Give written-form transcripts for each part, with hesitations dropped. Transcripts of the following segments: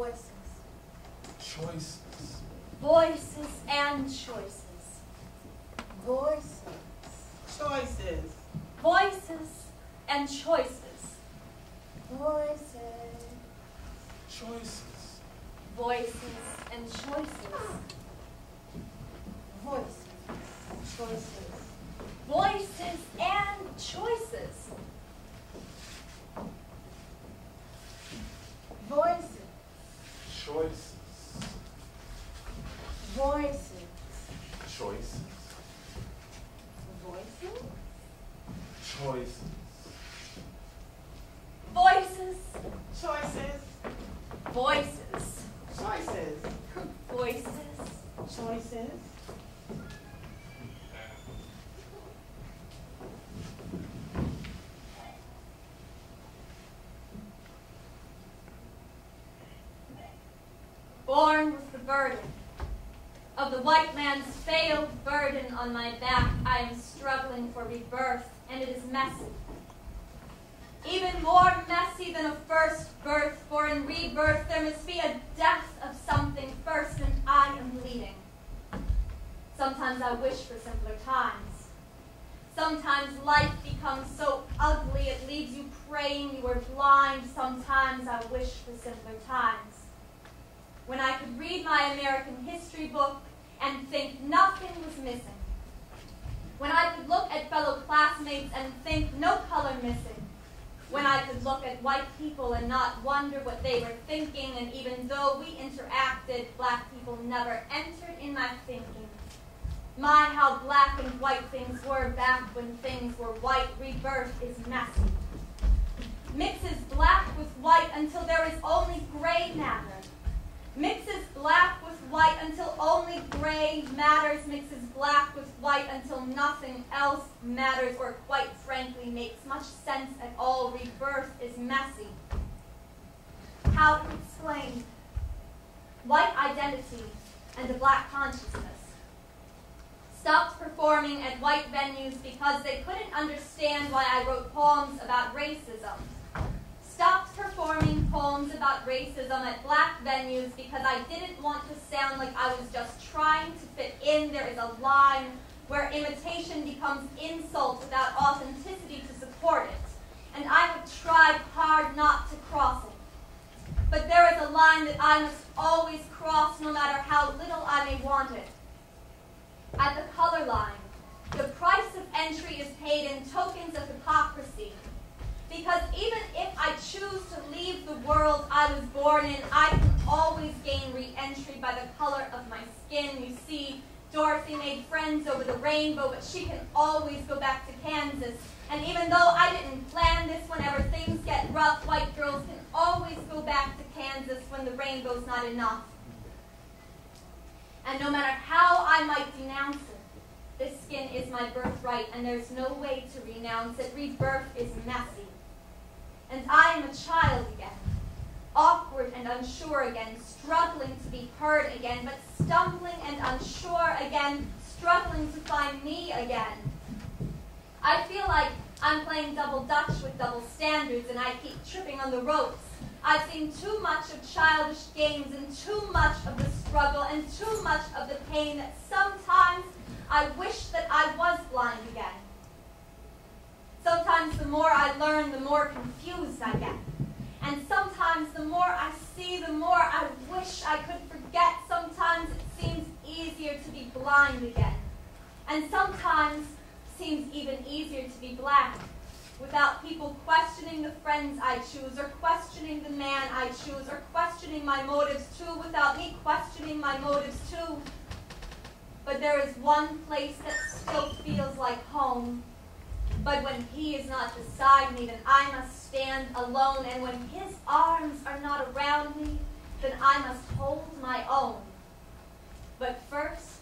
Voices. Choices. Voices and choices. Voices. Choices. Voices and choices. Voices. Choices. Voices and choices. Voices. Choices. Voices and choices. Voices. Choices. Voices. Choices. Voices. Choices. Voices. Choices. Voices. Choices. Voices. Choices. Born with the burden of the white man's failed burden on my back, I am struggling for rebirth, and it is messy. Even more messy than a first birth, for in rebirth there must be a death of something first, and I am bleeding. Sometimes I wish for simpler times. Sometimes life becomes so ugly it leaves you praying you were blind. Sometimes I wish for simpler times, when I could read my American history book and think nothing was missing. When I could look at fellow classmates and think no color missing. When I could look at white people and not wonder what they were thinking, and even though we interacted, black people never entered in my thinking. My, how black and white things were back when things were white. Rebirth is messy. Mixes black with white until there is only gray matter. Mixes black with white until only gray matters. Mixes black with white until nothing else matters, or quite frankly makes much sense at all. Rebirth is messy. How to explain white identity and a black consciousness? Stopped performing at white venues because they couldn't understand why I wrote poems about racism. Stopped performing poems about racism at black venues because I didn't want to sound like I was just trying to fit in. There is a line where imitation becomes insult without authenticity to support it, and I have tried hard not to cross it. But there is a line that I must always cross, no matter how little I may want it. At the color line, the price of entry is paid in tokens of hypocrisy. Because even if I choose to leave the world I was born in, I can always gain re-entry by the color of my skin. You see, Dorothy made friends over the rainbow, but she can always go back to Kansas. And even though I didn't plan this, whenever things get rough, white girls can always go back to Kansas when the rainbow's not enough. And no matter how I might denounce it, this skin is my birthright, and there's no way to renounce it. Rebirth is messy. And I am a child again, awkward and unsure again, struggling to be heard again, but stumbling and unsure again, struggling to find me again. I feel like I'm playing double dutch with double standards, and I keep tripping on the ropes. I've seen too much of childish games and too much of the struggle and too much of the pain that sometimes I wish that I was blind again. Sometimes the more I learn, the more confused I get. And sometimes the more I see, the more I wish I could forget. Sometimes it seems easier to be blind again. And sometimes it seems even easier to be black, without people questioning the friends I choose, or questioning the man I choose, or questioning my motives too, without me questioning my motives too. But there is one place that still feels like home. But when he is not beside me, then I must stand alone. And when his arms are not around me, then I must hold my own. But first,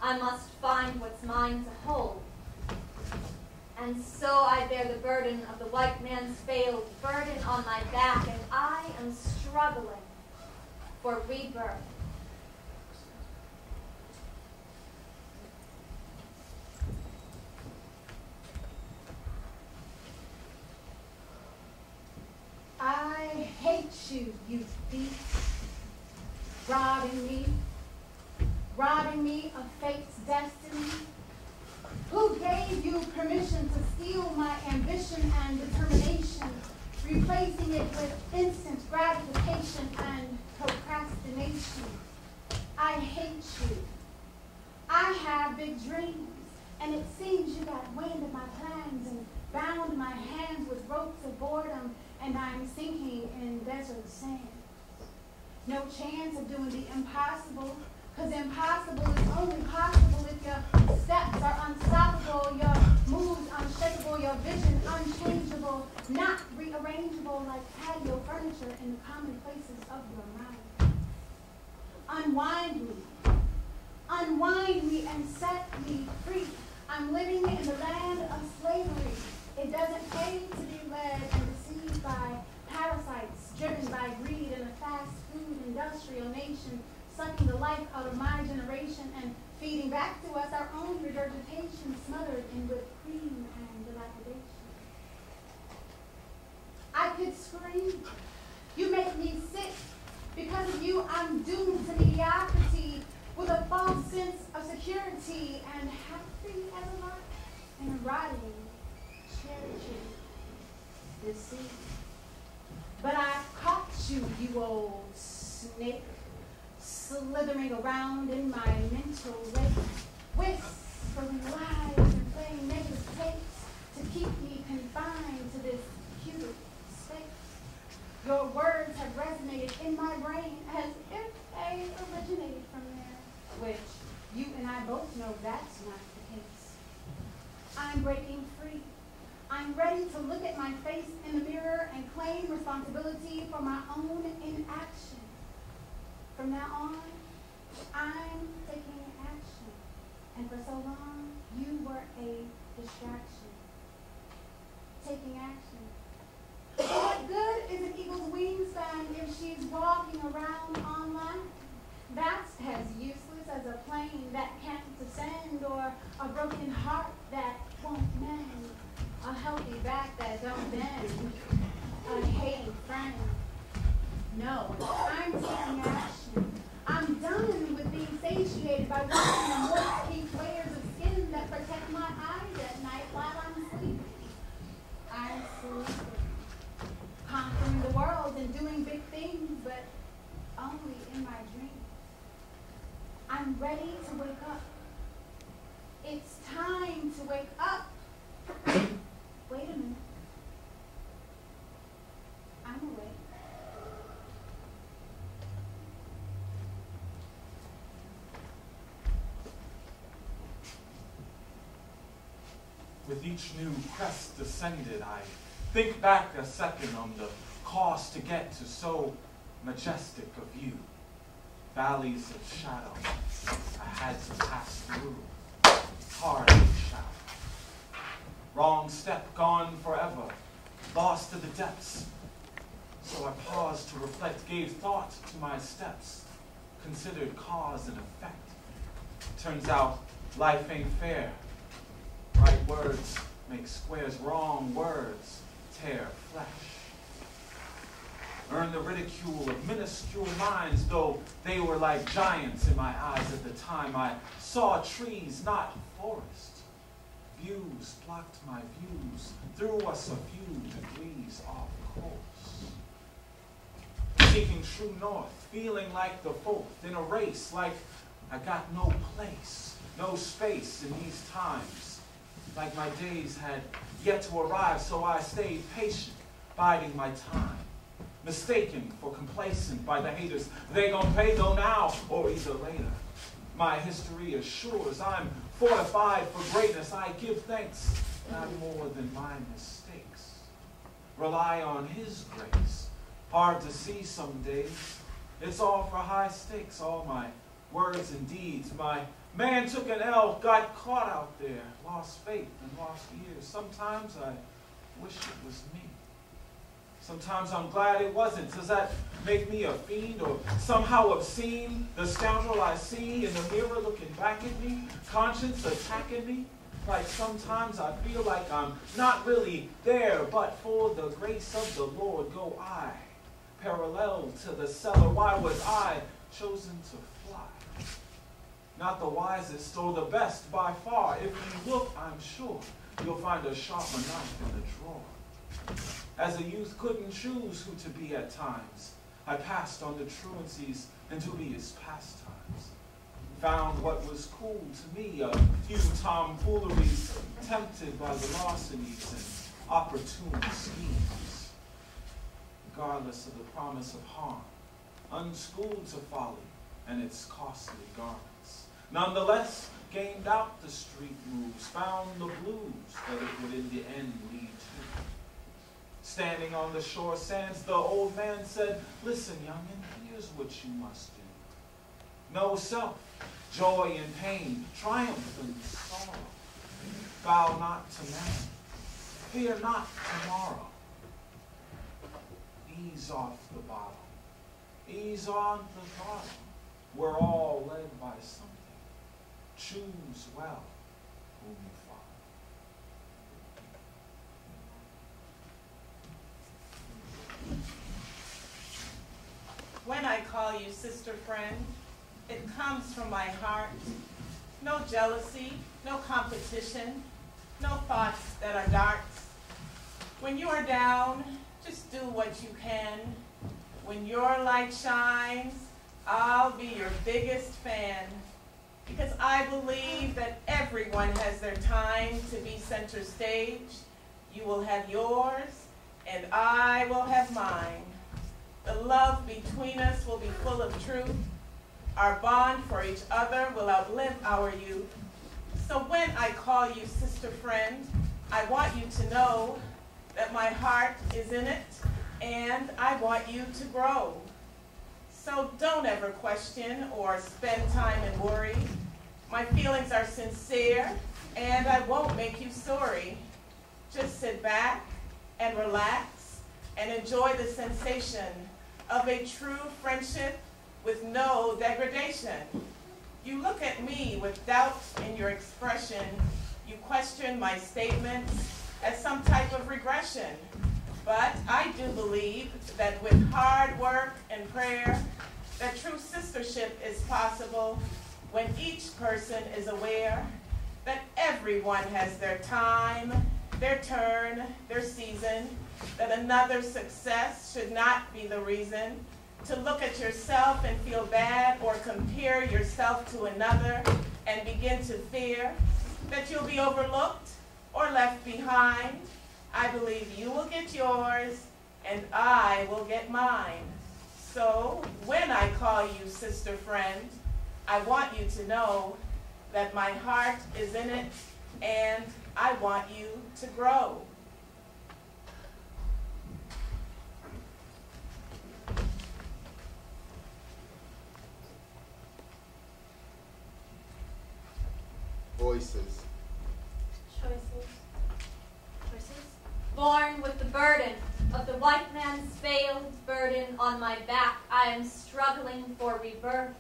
I must find what's mine to hold. And so I bear the burden of the white man's failed burden on my back, and I am struggling for rebirth. I hate you, you thief. robbing me of fate's destiny? Who gave you permission to steal my ambition and determination, replacing it with instant gratification and procrastination? I hate you. I have big dreams, and it seems you got wind of my plans and bound my hands with ropes of boredom, and I'm sinking in desert sand. No chance of doing the impossible, because impossible is only possible if your steps are unstoppable, your moves unshakable, your vision unchangeable, not rearrangeable like patio furniture in the common places of your mind. Unwind me and set me free. I'm living in the land of slavery. It doesn't pay to be led and deceived by parasites driven by greed in a fast food industrial nation, sucking the life out of my generation and feeding back to us our own regurgitation smothered in whipped cream and dilapidation. I could scream. You make me sick. Because of you, I'm doomed to mediocrity with a false sense of security and happy as a lark in a rotting, cherishing deceit. But I caught you, you old snake, slithering around in my mental lake, whispering lies and playing negative tapes to keep me confined to this cute space. Your words have resonated in my brain as if they originated from there, which you and I both know that's not the case. I'm breaking free. I'm ready to look at my face in the mirror and claim responsibility for my own inaction. From now on, I'm taking action. And for so long, you were a distraction. Taking action. What good is an eagle's wingspan if she's walking around on land? That's as useless as a plane that can't descend or a broken heart that won't mend. A healthy back that don't bend, a hating friend. No, I'm taking action. I'm done with being satiated by wearing the moist pink layers of skin that protect my eyes at night while I'm sleeping. I'm sleeping, conquering the world and doing big things, but only in my dreams. I'm ready to wake up. It's time to wake up. Wait a minute. I'm awake. With each new crest descended, I think back a second on the cost to get to so majestic a view. Valleys of shadow I had to pass through, hard and shallow. Wrong step gone forever, lost to the depths. So I paused to reflect, gave thought to my steps, considered cause and effect. Turns out life ain't fair. Right words make squares, wrong words tear flesh. Earn the ridicule of minuscule minds, though they were like giants in my eyes at the time. I saw trees, not forests. Views blocked my views, threw us a few degrees off course. Seeking true north, feeling like the fourth in a race, like I got no place, no space in these times. Like my days had yet to arrive, so I stayed patient, biding my time. Mistaken for complacent by the haters. They gon' pay though now or either later. My history assures I'm fortified for greatness. I give thanks, not more than my mistakes. Rely on His grace. Hard to see some days. It's all for high stakes, all my words and deeds. My man took an L, got caught out there, lost faith and lost years. Sometimes I wish it was me. Sometimes I'm glad it wasn't. Does that make me a fiend or somehow obscene? The scoundrel I see in the mirror looking back at me, conscience attacking me? Like sometimes I feel like I'm not really there, but for the grace of the Lord go I. parallel to the cellar. Why was I chosen to fly? Not the wisest or the best by far. If you look, I'm sure you'll find a sharper knife in the drawer. As a youth couldn't choose who to be at times, I passed on the truancies and dubious pastimes. Found what was cool to me, a few tomfooleries, tempted by the larcenies and opportune schemes. Regardless of the promise of harm, unschooled to folly and its costly garments. Nonetheless, gained out the street moves, found the blues that it would in the end lead to. Standing on the shore sands, the old man said, "Listen, youngin', here's what you must do. Know self, joy and pain, triumph and sorrow. Bow not to man, fear not tomorrow. Ease off the bottom, ease on the bottom. We're all led by something. Choose well whom you follow." When I call you sister friend, it comes from my heart. No jealousy, no competition, no thoughts that are darts. When you are down, just do what you can. When your light shines, I'll be your biggest fan. Because I believe that everyone has their time to be center stage. You will have yours, and I will have mine. The love between us will be full of truth. Our bond for each other will outlive our youth. So when I call you sister friend, I want you to know that my heart is in it, and I want you to grow. So don't ever question or spend time in worry. My feelings are sincere, and I won't make you sorry. Just sit back and relax and enjoy the sensation of a true friendship with no degradation. You look at me with doubt in your expression. You question my statements as some type of regression. But I do believe that with hard work and prayer, that true sistership is possible when each person is aware that everyone has their time, their turn, their season, that another's success should not be the reason to look at yourself and feel bad or compare yourself to another and begin to fear that you'll be overlooked or left behind. I believe you will get yours and I will get mine. So when I call you sister friend, I want you to know that my heart is in it and I want you to grow. Voices. Choices. Choices. Born with the burden of the white man's failed burden on my back, I am struggling for rebirth.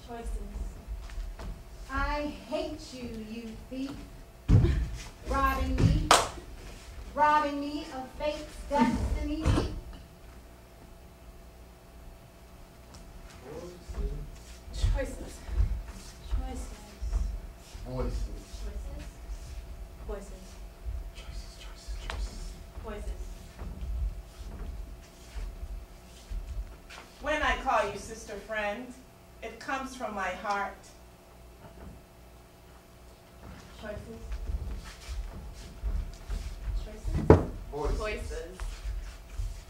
Choices. I hate you, you thief, robbing me of fate's destiny. Choices. Choices. Voices. Choices. Voices. Choices. Voices. When I call you sister friend, it comes from my heart. Choices. Choices. Voices.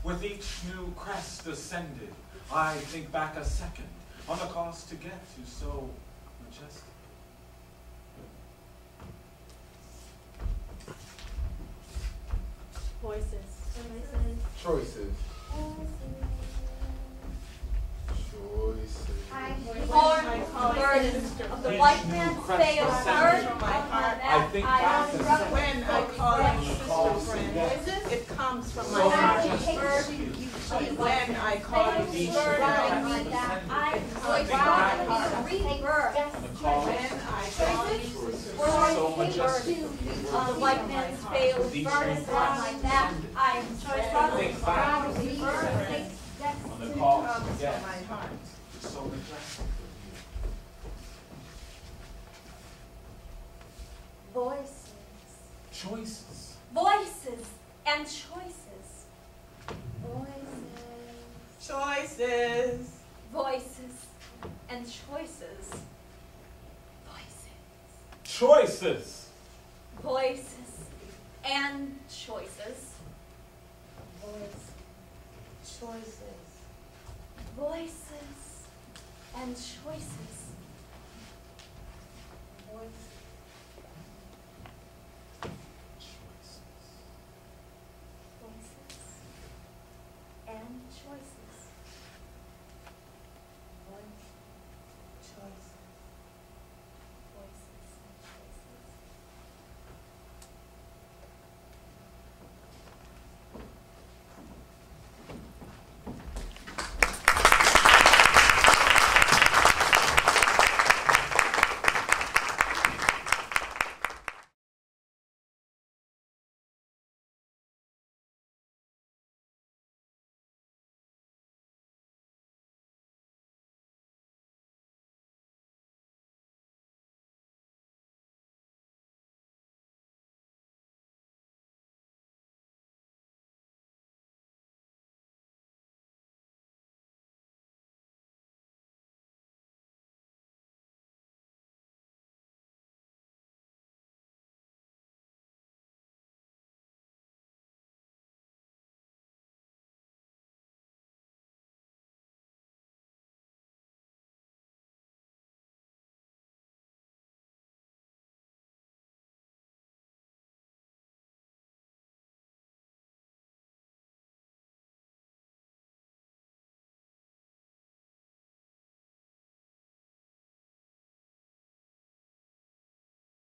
With each new crest ascended, I think back a second on the cost to get to so majestic. Voices. Choices. Born with the burden of the white man's failed burden on my I think back, back When I call you sister friend, it comes from my I heart. hate you, you When I call you Each sister burden on friend, my back, I am Something struggling back. to rebirth. On the call. when I call you sister For friend, So majestic. on the white man's failed burden on my back, I am struggling Think back. to rebirth. On the call. comes Yes. from my heart. So majestic. Voices, Choices. voices, and choices. Choices. Voices and choices. Voices. Choices. Voices and choices. Choices. Voices and choices. Voices and choices.